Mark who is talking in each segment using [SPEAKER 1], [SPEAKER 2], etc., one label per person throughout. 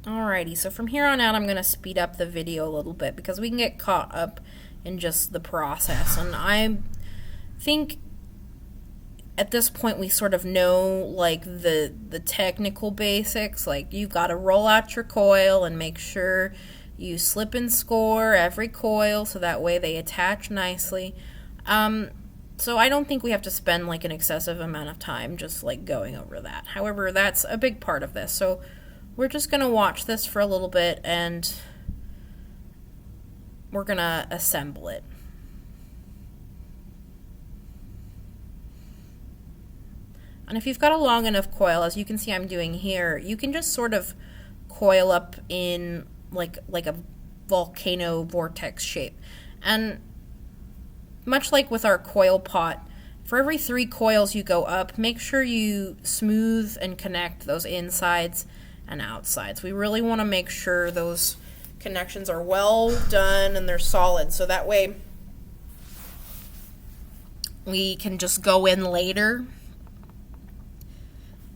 [SPEAKER 1] Alrighty, so from here on out, I'm going to speed up the video a little bit because we can get caught up in just the process. And I think at this point we sort of know like the technical basics. Like you've got to roll out your coil and make sure you slip and score every coil so that way they attach nicely. So I don't think we have to spend like an excessive amount of time just like going over that. However, that's a big part of this. So we're just going to watch this for a little bit and we're going to assemble it. And if you've got a long enough coil, as you can see I'm doing here, you can just sort of coil up in like a volcano vortex shape. And much like with our coil pot, for every 3 coils you go up, make sure you smooth and connect those insides and outsides. We really want to make sure those connections are well done and they're solid, so that way we can just go in later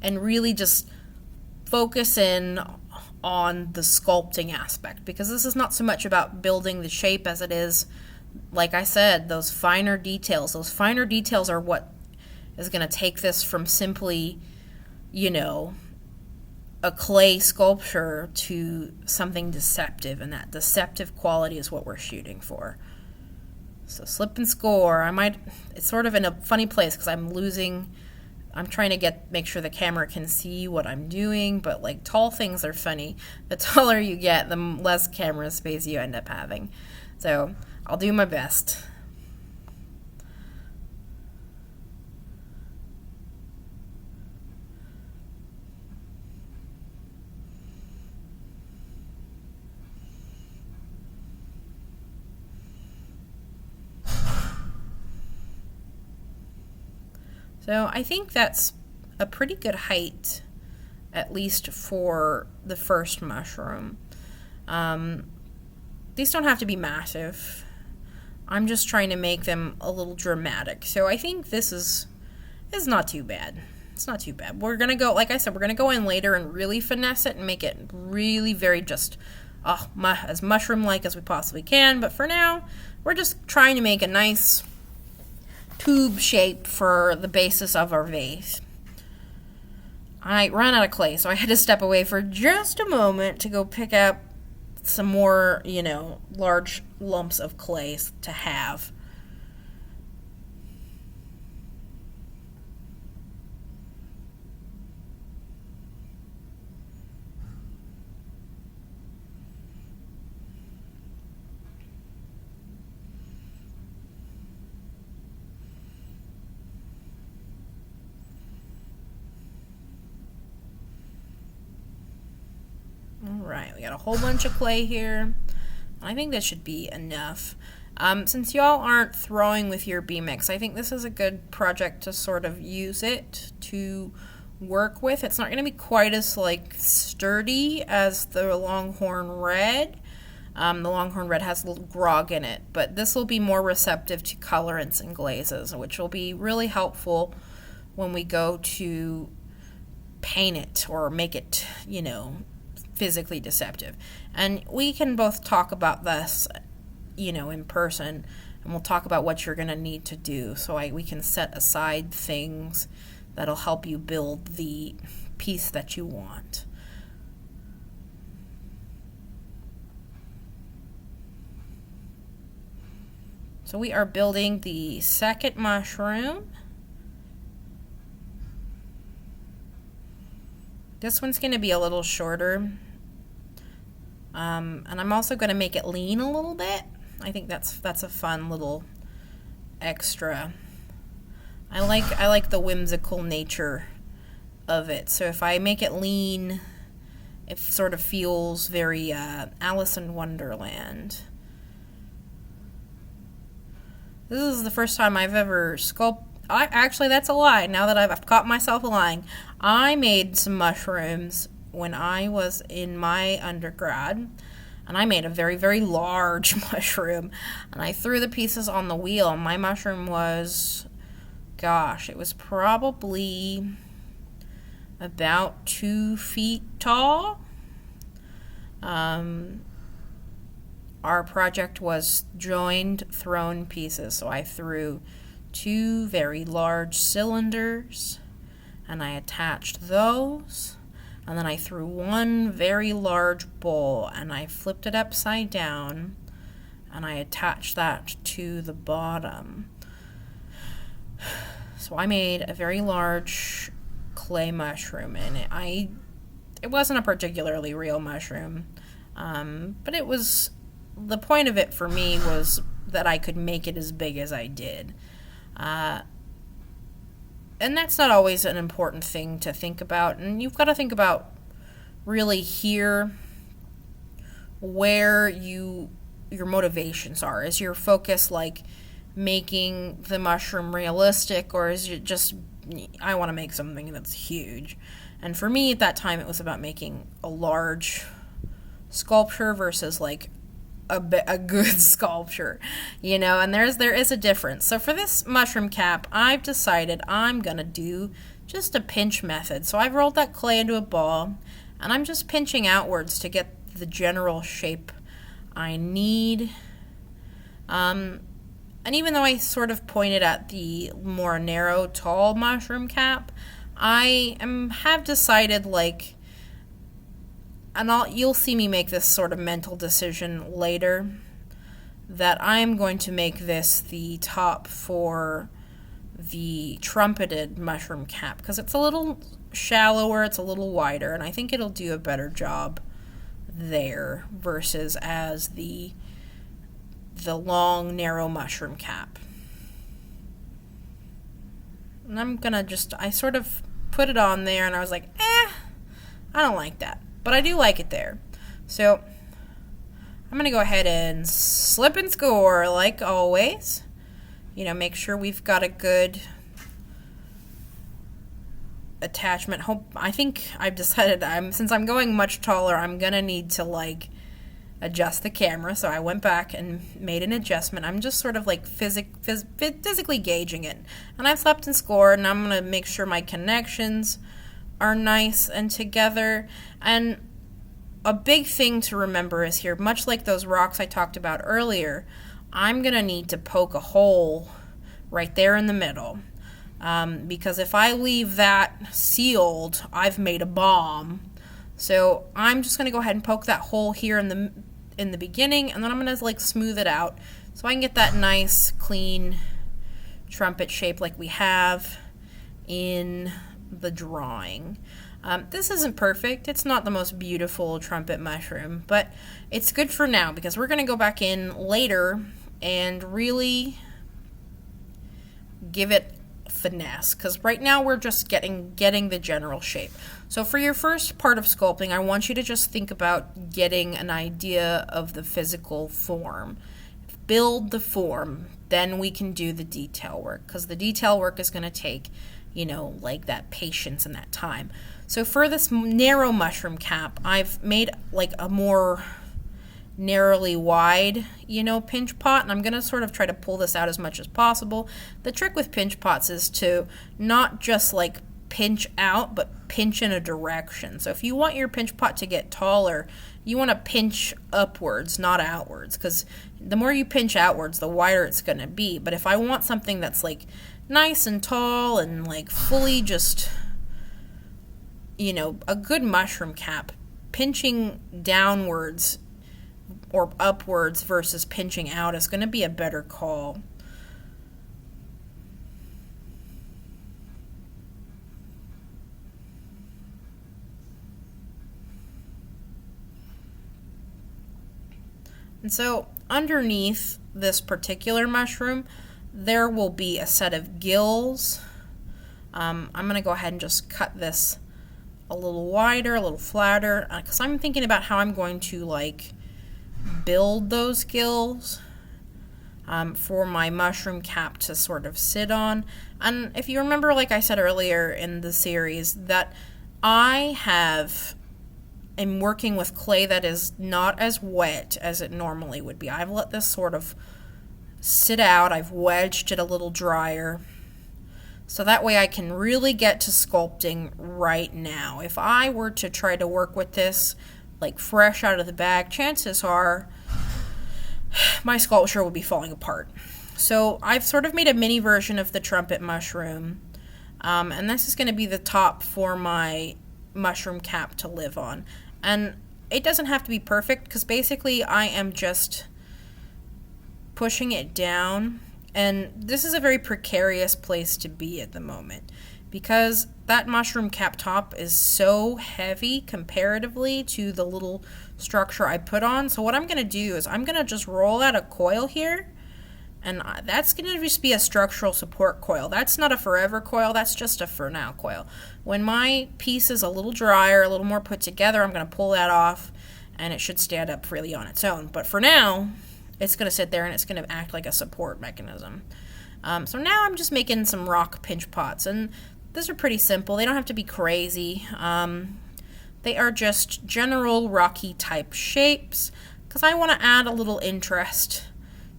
[SPEAKER 1] and really just focus in on the sculpting aspect, because this is not so much about building the shape as it is, like I said, those finer details. Those finer details are what is going to take this from simply, you know, a clay sculpture to something deceptive, and that deceptive quality is what we're shooting for. So slip and score. It's sort of in a funny place because I'm trying to make sure the camera can see what I'm doing, but like tall things are funny. The taller you get, the less camera space you end up having. So I'll do my best. So I think that's a pretty good height, at least for the first mushroom. These don't have to be massive. I'm just trying to make them a little dramatic. So I think this is not too bad. It's not too bad. We're going to go, like I said, we're going to go in later and really finesse it and make it really very just as mushroom-like as we possibly can. But for now, we're just trying to make a nice tube shape for the basis of our vase. I ran out of clay, so I had to step away for just a moment to go pick up some more, large lumps of clay to have. Alright, we got a whole bunch of clay here. I think this should be enough. Since y'all aren't throwing with your B-Mix, I think this is a good project to sort of use it to work with. It's not going to be quite as sturdy as the Longhorn Red. The Longhorn Red has a little grog in it, but this will be more receptive to colorants and glazes, which will be really helpful when we go to paint it or make it, physically deceptive. And we can both talk about this, in person, and we'll talk about what you're going to need to do so we can set aside things that'll help you build the piece that you want. So we are building the second mushroom. This one's going to be a little shorter. And I'm also going to make it lean a little bit. I think that's a fun little extra. I like the whimsical nature of it. So if I make it lean, it sort of feels very Alice in Wonderland. This is the first time I've ever actually, that's a lie. Now that I've caught myself lying, I made some mushrooms when I was in my undergrad, and I made a very, very large mushroom, and I threw the pieces on the wheel. My mushroom was, it was probably about 2 feet tall, Our project was joined thrown pieces, so I threw 2 very large cylinders and I attached those, and then I threw 1 very large bowl and I flipped it upside down and I attached that to the bottom. So I made a very large clay mushroom, and it wasn't a particularly real mushroom, but it was, the point of it for me was that I could make it as big as I did. And that's not always an important thing to think about, and you've got to think about really here where your motivations are. Is your focus like making the mushroom realistic, or is it just, I want to make something that's huge? And for me at that time, it was about making a large sculpture versus like a good sculpture, and there is a difference. So for this mushroom cap, I've decided I'm gonna do just a pinch method. So I've rolled that clay into a ball, and I'm just pinching outwards to get the general shape I need. And even though I sort of pointed at the more narrow, tall mushroom cap, I have decided, like, and you'll see me make this sort of mental decision later, that I'm going to make this the top for the trumpeted mushroom cap, because it's a little shallower, it's a little wider, and I think it'll do a better job there versus as the long, narrow mushroom cap. And I'm gonna I sort of put it on there, and I was like, I don't like that. But I do like it there. So I'm going to go ahead and slip and score like always. Make sure we've got a good attachment. I think I've decided since I'm going much taller, I'm going to need to adjust the camera. So I went back and made an adjustment. I'm just sort of physically gauging it. And I've slept and scored, and I'm going to make sure my connections are nice and together. And a big thing to remember is here, much like those rocks I talked about earlier, I'm going to need to poke a hole right there in the middle. Because if I leave that sealed, I've made a bomb. So I'm just going to go ahead and poke that hole here in the beginning, and then I'm going to smooth it out so I can get that nice, clean trumpet shape like we have in the drawing. This isn't perfect. It's not the most beautiful trumpet mushroom, but it's good for now because we're going to go back in later and really give it finesse, because right now we're just getting the general shape. So for your first part of sculpting, I want you to just think about getting an idea of the physical form. Build the form, then we can do the detail work, because the detail work is going to take that patience and that time. So for this narrow mushroom cap, I've made a more narrowly wide, pinch pot, and I'm going to sort of try to pull this out as much as possible. The trick with pinch pots is to not just pinch out, but pinch in a direction. So if you want your pinch pot to get taller, you want to pinch upwards, not outwards, because the more you pinch outwards, the wider it's going to be. But if I want something that's nice and tall and fully just, a good mushroom cap, pinching downwards or upwards versus pinching out is going to be a better call. And so underneath this particular mushroom, there will be a set of gills. I'm going to go ahead and just cut this a little wider, a little flatter, because I'm thinking about how I'm going to build those gills for my mushroom cap to sort of sit on. And if you remember, like I said earlier in the series, that I am working with clay that is not as wet as it normally would be. I've let this sort of sit out. I've wedged it a little drier, so that way I can really get to sculpting right now. If I were to try to work with this like fresh out of the bag, chances are my sculpture will be falling apart. So I've sort of made a mini version of the trumpet mushroom, and this is going to be the top for my mushroom cap to live on. And it doesn't have to be perfect, because basically I am just pushing it down, and this is a very precarious place to be at the moment, because that mushroom cap top is so heavy comparatively to the little structure I put on. So what I'm going to do is I'm going to just roll out a coil here, and that's going to just be a structural support coil. That's not a forever coil, that's just a for now coil. When my piece is a little drier, a little more put together, I'm going to pull that off, and it should stand up freely on its own. But for now, it's going to sit there and it's going to act like a support mechanism. So now I'm just making some rock pinch pots, and these are pretty simple. They don't have to be crazy. They are just general rocky type shapes, because I want to add a little interest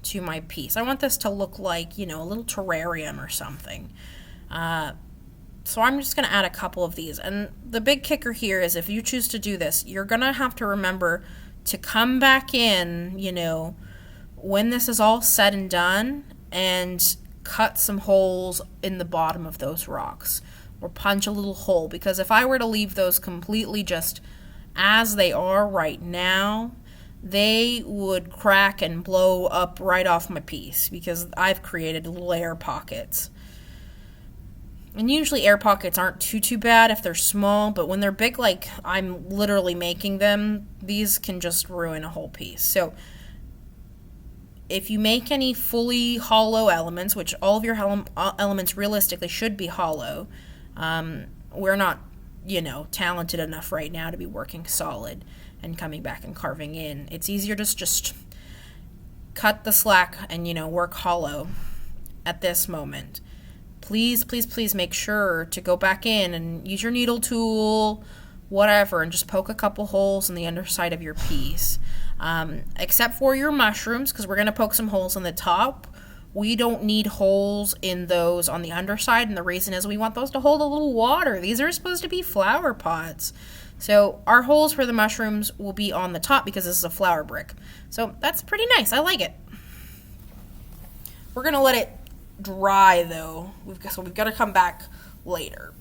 [SPEAKER 1] to my piece. I want this to look like, a little terrarium or something. So I'm just going to add a couple of these. And the big kicker here is, if you choose to do this, you're going to have to remember to come back in, when this is all said and done, and cut some holes in the bottom of those rocks, or punch a little hole, because if I were to leave those completely just as they are right now, they would crack and blow up right off my piece, because I've created little air pockets. And usually air pockets aren't too bad if they're small, but when they're big, like I'm literally making them, these can just ruin a whole piece. So if you make any fully hollow elements, which all of your elements realistically should be hollow, we're not, talented enough right now to be working solid and coming back and carving in. It's easier to just cut the slack and, work hollow at this moment. Please, please, please make sure to go back in and use your needle tool, whatever, and just poke a couple holes in the underside of your piece. Except for your mushrooms, because we're going to poke some holes in the top. We don't need holes in those on the underside, and the reason is we want those to hold a little water. These are supposed to be flower pots. So our holes for the mushrooms will be on the top, because this is a flower brick. So that's pretty nice. I like it. We're going to let it dry, though. We've got to come back later.